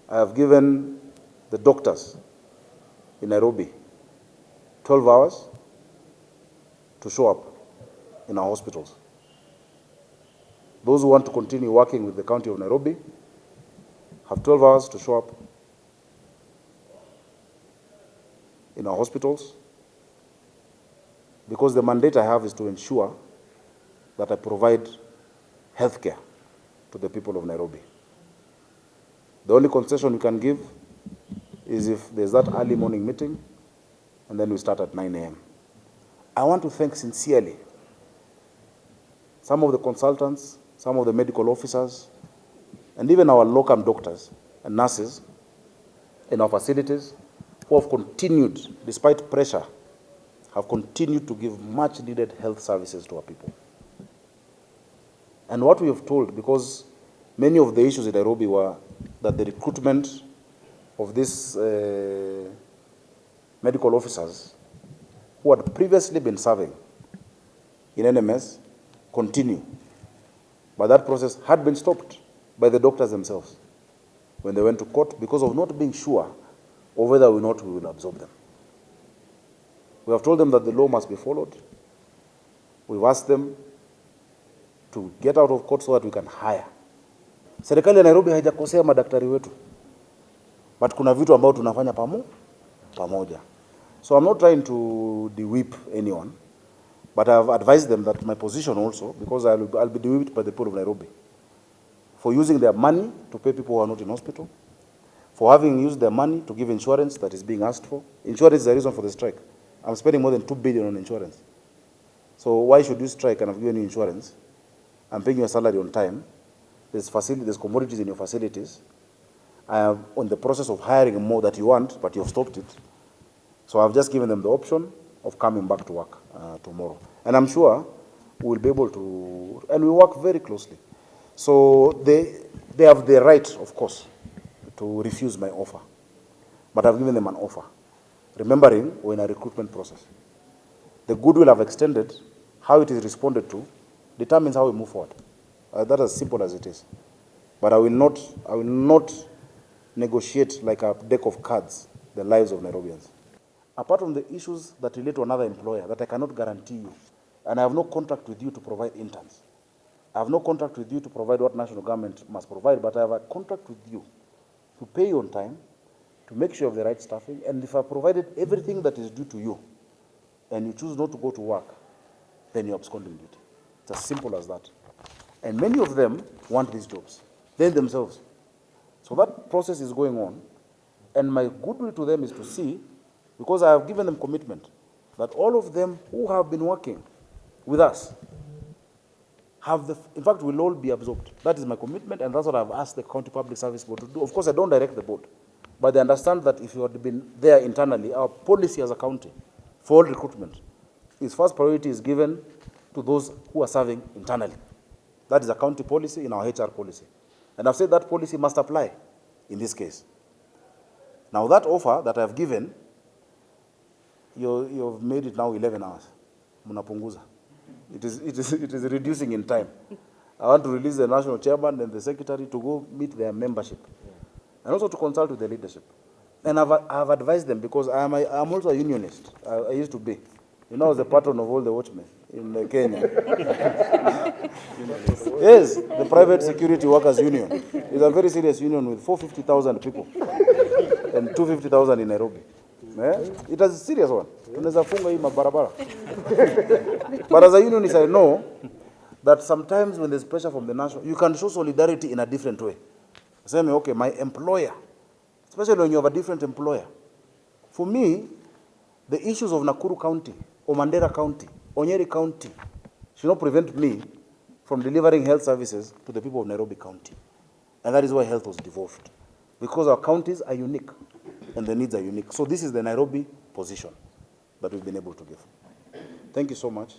I have given the doctors in Nairobi 12 hours to show up in our hospitals. Those who want to continue working with the County of Nairobi have 12 hours to show up in our hospitals, because the mandate I have is to ensure that I provide health care to the people of Nairobi. The only concession we can give is if there's that early morning meeting, and then we start at 9 a.m. I want to thank sincerely some of the consultants, some of the medical officers, and even our local doctors and nurses in our facilities who have continued, despite pressure, have continued to give much needed health services to our people. And what we have told, because many of the issues in Nairobi were that the recruitment of these medical officers who had previously been serving in NMS continue. But that process had been stopped by the doctors themselves when they went to court because of not being sure of whether or not we will absorb them. We have told them that the law must be followed. We've asked them to get out of court so that we can hire. Serikali ya Nairobi haijakosea madaktari wetu, but kuna vitu ambao tunafanya pamoja. So I'm not trying to de-whip anyone, but I've advised them that my position also, because I'll be de-whipped by the people of Nairobi, for using their money to pay people who are not in hospital, for having used their money to give insurance that is being asked for. Insurance is the reason for the strike. I'm spending more than 2 billion on insurance. So why should you strike and I've given you insurance? I'm paying you a salary on time. There's commodities in your facilities. I am on the process of hiring more that you want, but you've stopped it. So I've just given them the option of coming back to work tomorrow. And I'm sure we'll be able to, and we work very closely. So they have the right, of course, to refuse my offer. But I've given them an offer, remembering we're in a recruitment process. The goodwill I've extended, how it is responded to, determines how we move forward. That's as simple as it is. But I will not negotiate like a deck of cards the lives of Nairobians. Apart from the issues that relate to another employer that I cannot guarantee you, and I have no contract with you to provide interns. I have no contract with you to provide what national government must provide, but I have a contract with you to pay you on time, to make sure you have the right staffing, and if I provided everything that is due to you, and you choose not to go to work, then you're absconding duty. It's as simple as that. And many of them want these jobs, they themselves. So that process is going on, and my goodwill to them is to see, because I have given them commitment, that all of them who have been working with us in fact, will all be absorbed. That is my commitment, and that's what I've asked the County Public Service Board to do. Of course, I don't direct the board, but they understand that if you had been there internally, our policy as a county for all recruitment is first priority is given to those who are serving internally. That is a county policy in our HR policy. And I've said that policy must apply in this case. Now that offer that I've given, you've made it now 11 hours. Munapunguza. It is reducing in time. I want to release the national chairman and the secretary to go meet their membership, and also to consult with the leadership. And I've advised them, because I'm also a unionist. I used to be. You know, I was the patron of all the watchmen in Kenya. Yes, the Private Security Workers Union is a very serious union with 450,000 people and 250,000 in Nairobi. It is a serious one. But as a unionist, I know that sometimes when there's pressure from the national, you can show solidarity in a different way. Say, okay, my employer, especially when you have a different employer. For me, the issues of Nakuru County, or Mandera County, or Nyeri County should not prevent me from delivering health services to the people of Nairobi County. And that is why health was devolved. Because our counties are unique, and the needs are unique. So this is the Nairobi position that we've been able to give. Thank you so much.